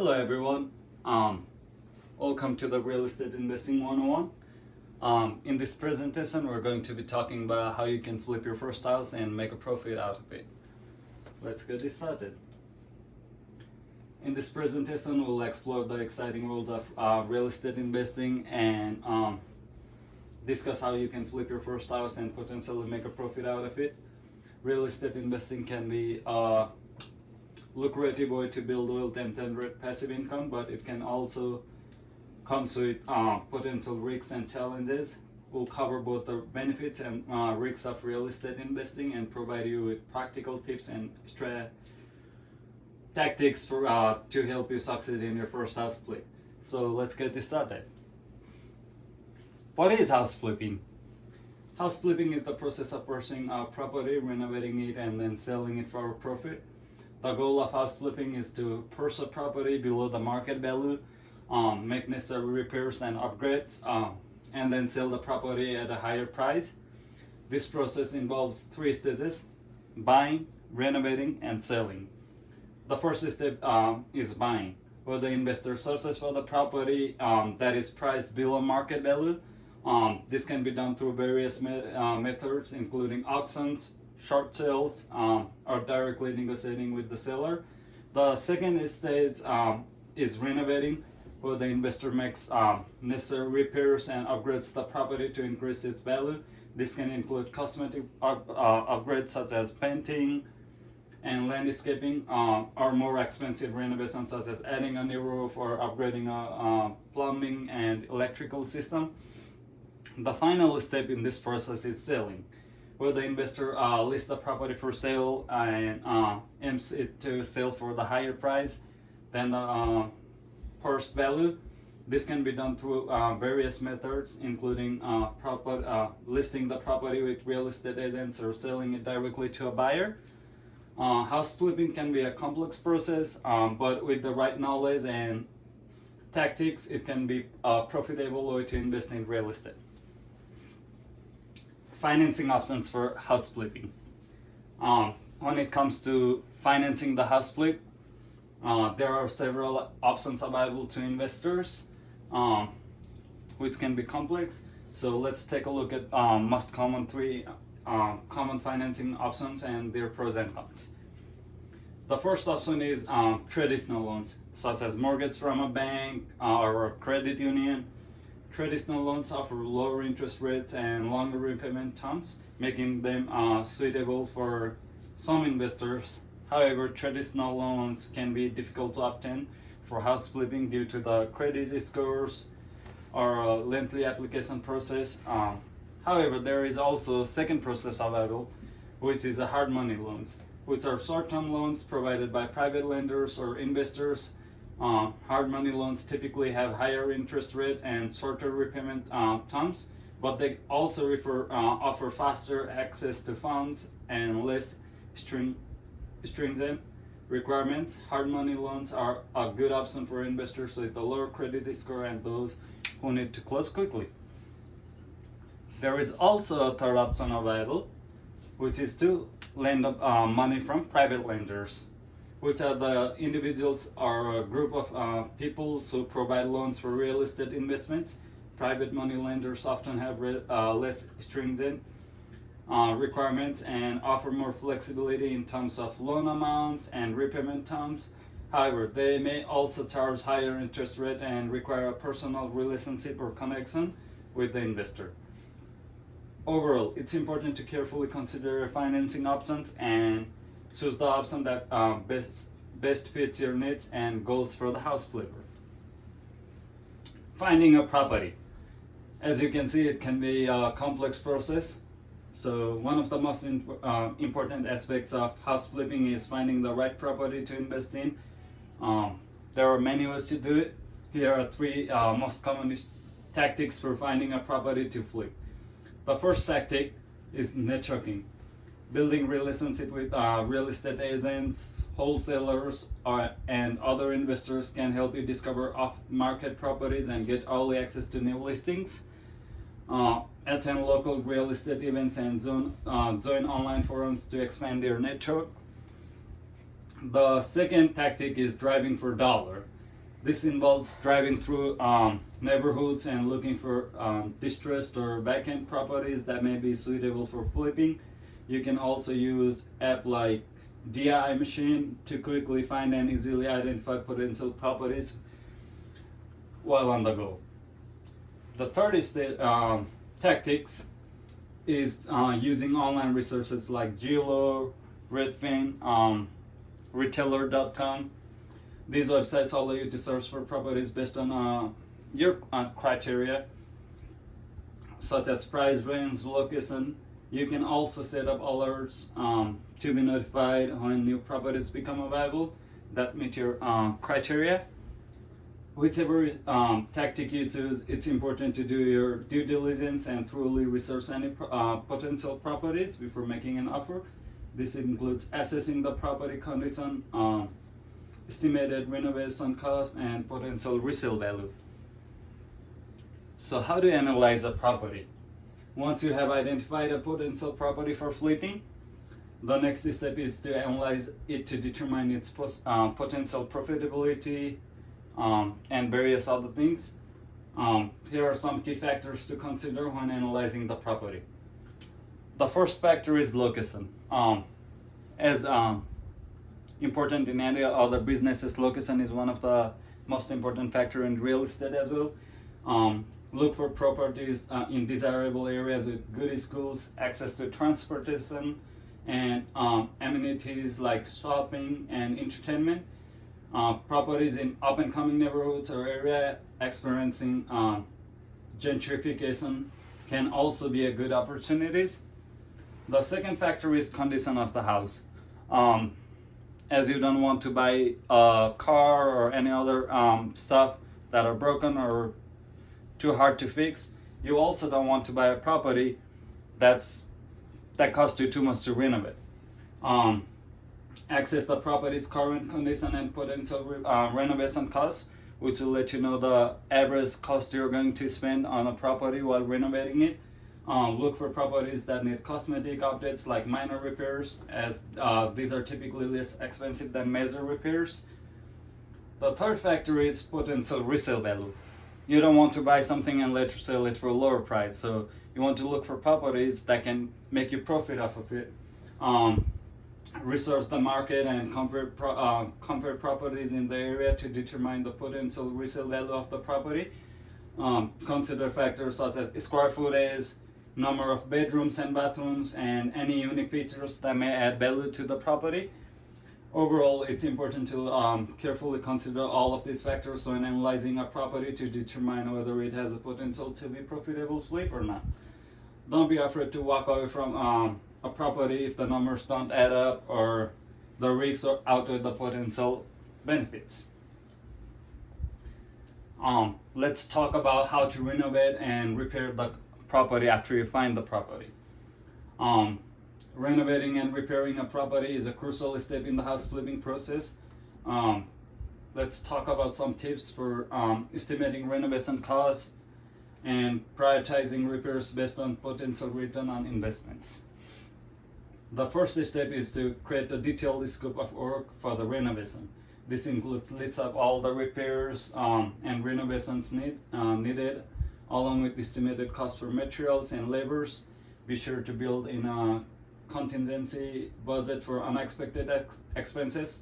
Hello everyone, welcome to the Real Estate Investing 101. In this presentation we're going to be talking about how you can flip your first house and make a profit out of it. Let's get this started. In this presentation we'll explore the exciting world of real estate investing and discuss how you can flip your first house and potentially make a profit out of it. Real estate investing can be lucrative way to build wealth and generate passive income, but it can also come with potential risks and challenges. We'll cover both the benefits and risks of real estate investing and provide you with practical tips and tactics for to help you succeed in your first house flip. So let's get this started. What is house flipping? House flipping is the process of purchasing a property, renovating it, and then selling it for a profit. The goal of house flipping is to purchase a property below the market value, make necessary repairs and upgrades, and then sell the property at a higher price. This process involves 3 stages: buying, renovating, and selling. The first step is buying, where the investor searches for the property that is priced below market value. This can be done through various methods, including auctions, short sales, or directly negotiating with the seller. The second stage is renovating, where the investor makes necessary repairs and upgrades the property to increase its value. This can include cosmetic upgrades such as painting and landscaping, or more expensive renovations such as adding a new roof or upgrading a plumbing and electrical system. The final step in this process is selling, where the investor lists the property for sale and aims it to sell for the higher price than the purchase value. This can be done through various methods, including listing the property with real estate agents or selling it directly to a buyer. House flipping can be a complex process, but with the right knowledge and tactics, it can be a profitable way to invest in real estate. Financing options for house flipping. When it comes to financing the house flip, there are several options available to investors, which can be complex. So let's take a look at most common 3 common financing options and their pros and cons. The first option is traditional loans, such as mortgage from a bank or a credit union. Traditional loans offer lower interest rates and longer repayment terms, making them suitable for some investors. However, traditional loans can be difficult to obtain for house flipping due to the credit scores or a lengthy application process. However, there is also a second process available, which is the hard money loans, which are short-term loans provided by private lenders or investors. Hard money loans typically have higher interest rate and shorter repayment terms, but they also offer faster access to funds and less stringent requirements. Hard money loans are a good option for investors with a lower credit score and those who need to close quickly. There is also a third option available, which is to lend money from private lenders, which are the individuals or a group of people who provide loans for real estate investments. Private money lenders often have less stringent requirements and offer more flexibility in terms of loan amounts and repayment terms. However, they may also charge higher interest rate and require a personal relationship or connection with the investor. Overall, it's important to carefully consider your financing options and choose the option that best fits your needs and goals for the house flipper. Finding a property. As you can see, it can be a complex process. So one of the most important aspects of house flipping is finding the right property to invest in. There are many ways to do it. Here are 3 most common tactics for finding a property to flip. The first tactic is networking. Building relationship with real estate agents, wholesalers, and other investors can help you discover off-market properties and get early access to new listings. Attend local real estate events and join online forums to expand your network. The second tactic is driving for dollar. This involves driving through neighborhoods and looking for distressed or vacant properties that may be suitable for flipping. You can also use app like DI machine to quickly find and easily identify potential properties while on the go. The third is the tactics is using online resources like Zillow, Redfin, Retailer.com. These websites allow you to search for properties based on your criteria, such as price range, location. You can also set up alerts to be notified when new properties become available that meet your criteria. Whichever tactic you choose, it's important to do your due diligence and thoroughly research any potential properties before making an offer. This includes assessing the property condition, estimated renovation cost, and potential resale value. So how do you analyze a property? Once you have identified a potential property for flipping, the next step is to analyze it to determine its potential profitability and various other things. Here are some key factors to consider when analyzing the property. The first factor is location. As important in any other businesses, location is one of the most important factor in real estate as well. Look for properties in desirable areas with good schools, access to transportation, and amenities like shopping and entertainment. Properties in up-and-coming neighborhoods or area experiencing gentrification can also be a good opportunities. The second factor is condition of the house. As you don't want to buy a car or any other stuff that are broken or too hard to fix, you also don't want to buy a property that costs you too much to renovate. Access the property's current condition and potential renovation costs, which will let you know the average cost you're going to spend on a property while renovating it. Look for properties that need cosmetic updates like minor repairs, as these are typically less expensive than major repairs. The third factor is potential resale value. You don't want to buy something and later sell it for a lower price, so you want to look for properties that can make you profit off of it. Research the market and compare properties in the area to determine the potential resale value of the property. Consider factors such as square footage, number of bedrooms and bathrooms, and any unique features that may add value to the property. Overall, it's important to carefully consider all of these factors when analyzing a property to determine whether it has a potential to be profitable flip or not. Don't be afraid to walk away from a property if the numbers don't add up or the risks outweigh the potential benefits. Let's talk about how to renovate and repair the property after you find the property. Renovating and repairing a property is a crucial step in the house flipping process. Let's talk about some tips for estimating renovation costs and prioritizing repairs based on potential return on investments. The first step is to create a detailed scope of work for the renovation. This includes lists of all the repairs and renovations needed, along with estimated cost for materials and labors. Be sure to build in a contingency budget for unexpected expenses.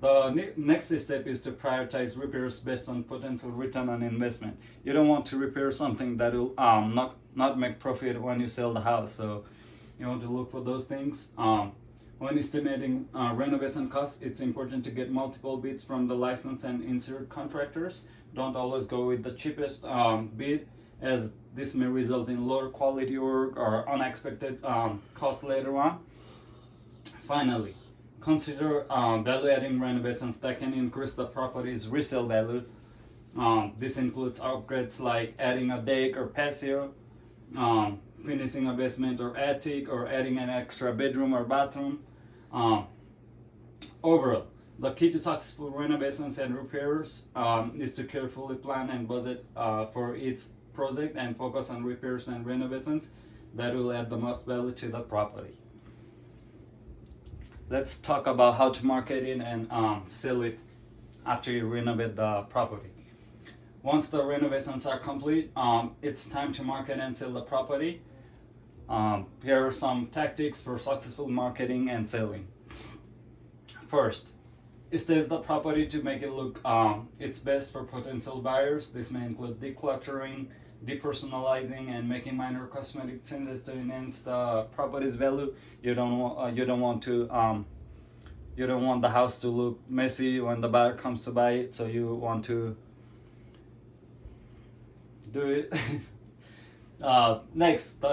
The next step is to prioritize repairs based on potential return on investment. You don't want to repair something that will not make profit when you sell the house, so you want to look for those things. When estimating renovation costs, it's important to get multiple bids from the licensed and insured contractors. Don't always go with the cheapest bid, as this may result in lower quality work or unexpected cost later on. Finally, consider value-adding renovations that can increase the property's resale value. This includes upgrades like adding a deck or patio, finishing a basement or attic, or adding an extra bedroom or bathroom. Overall, the key to successful renovations and repairs is to carefully plan and budget for each project and focus on repairs and renovations that will add the most value to the property. Let's talk about how to market it and sell it after you renovate the property. Once the renovations are complete, it's time to market and sell the property. Here are some tactics for successful marketing and selling. First, stage the property to make it look its best for potential buyers. This may include decluttering, depersonalizing, and making minor cosmetic changes to enhance the property's value. You don't want the house to look messy when the buyer comes to buy it, so you want to do it. Next,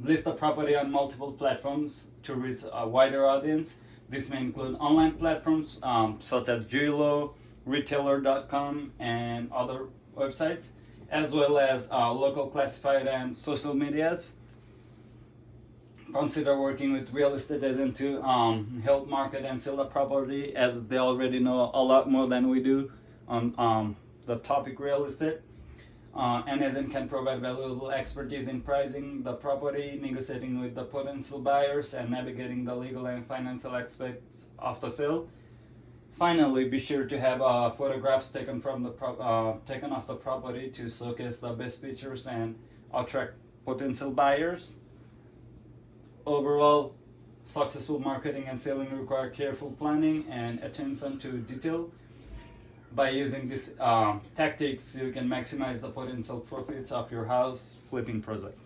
list the property on multiple platforms to reach a wider audience. This may include online platforms such as Zillow, retailer.com, and other websites, as well as local classified and social medias. Consider working with real estate agents to help market and sell the property, as they already know a lot more than we do on the topic real estate. An agent can provide valuable expertise in pricing the property, negotiating with the potential buyers, and navigating the legal and financial aspects of the sale. Finally, be sure to have photographs taken of the property to showcase the best features and attract potential buyers. Overall, successful marketing and selling require careful planning and attention to detail. By using these tactics, you can maximize the potential profits of your house flipping project.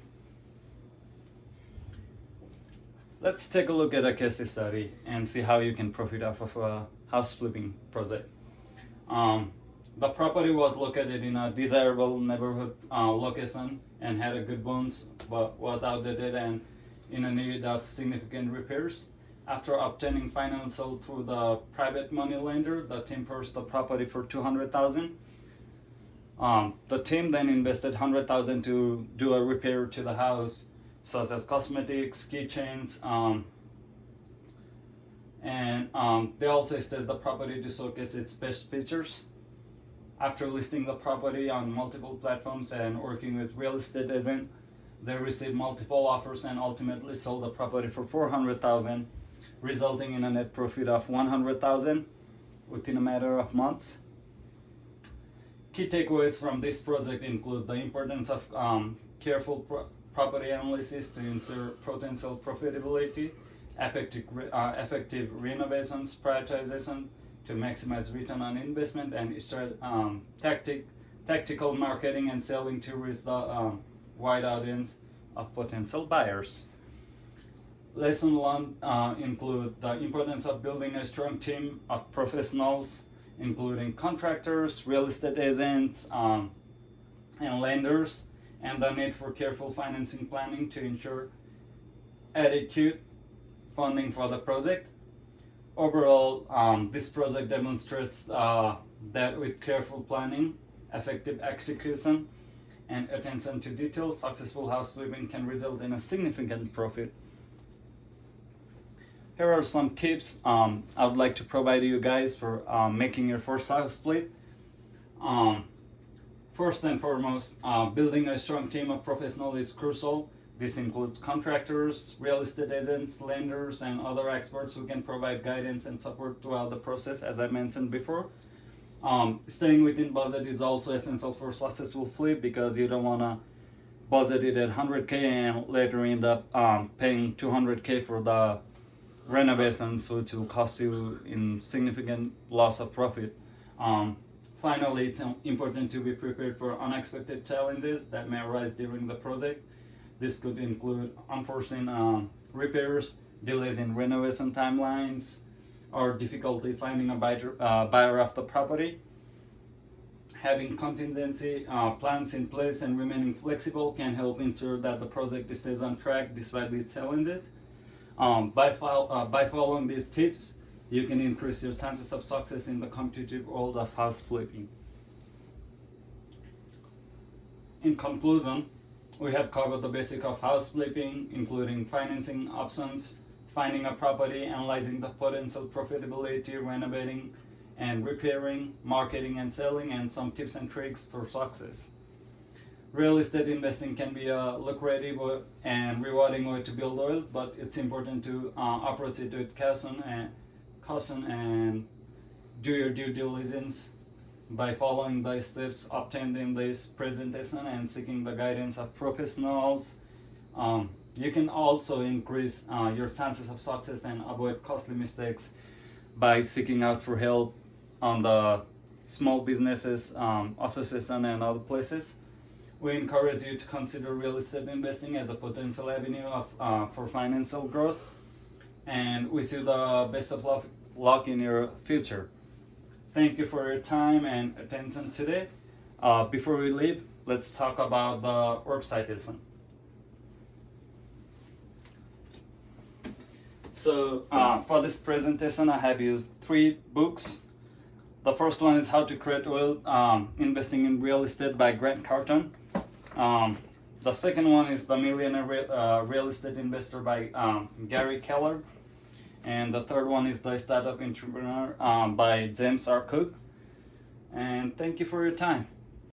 Let's take a look at a case study and see how you can profit off of a house flipping project. The property was located in a desirable neighborhood location and had a good bones, but was outdated and in a need of significant repairs. After obtaining financial through the private money lender, the team purchased the property for $200,000. The team then invested $100,000 to do a repair to the house, such as cosmetics, keychains, and they also staged the property to showcase its best features. After listing the property on multiple platforms and working with real estate agents, they received multiple offers and ultimately sold the property for $400,000, resulting in a net profit of $100,000 within a matter of months. Key takeaways from this project include the importance of careful property analysis to ensure potential profitability, effective renovations, prioritization to maximize return on investment, and tactical marketing and selling to reach the wide audience of potential buyers. Lesson learned include the importance of building a strong team of professionals, including contractors, real estate agents, and lenders, and the need for careful financing planning to ensure adequate funding for the project. Overall, this project demonstrates that with careful planning, effective execution, and attention to detail, successful house flipping can result in a significant profit. Here are some tips I would like to provide you guys for making your first house flip. First and foremost, building a strong team of professionals is crucial. This includes contractors, real estate agents, lenders, and other experts who can provide guidance and support throughout the process, as I mentioned before. Staying within budget is also essential for successful flip, because you don't want to budget it at $100K and later end up paying $200K for the renovations, which will cost you in significant loss of profit. Finally, it's important to be prepared for unexpected challenges that may arise during the project. This could include unforeseen repairs, delays in renovation timelines, or difficulty finding a buyer of the property. Having contingency plans in place and remaining flexible can help ensure that the project stays on track despite these challenges. By following these tips, you can increase your chances of success in the competitive world of house flipping. In conclusion, we have covered the basics of house flipping, including financing options, finding a property, analyzing the potential profitability, renovating and repairing, marketing and selling, and some tips and tricks for success. Real estate investing can be a lucrative and rewarding way to build wealth, but it's important to approach it with caution and do your due diligence by following the steps obtained in this presentation and seeking the guidance of professionals. You can also increase your chances of success and avoid costly mistakes by seeking out for help on the small businesses association and other places. We encourage you to consider real estate investing as a potential avenue of for financial growth, and wish you the best of luck in your future. Thank you for your time and attention today. Before we leave, let's talk about the work citation. So for this presentation, I have used 3 books. The first one is How to Create Wealth Investing in Real Estate by Grant Cardone. The second one is The Millionaire Real Estate Investor by Gary Keller. And the third one is The Startup Entrepreneur by James R. Cook. And thank you for your time.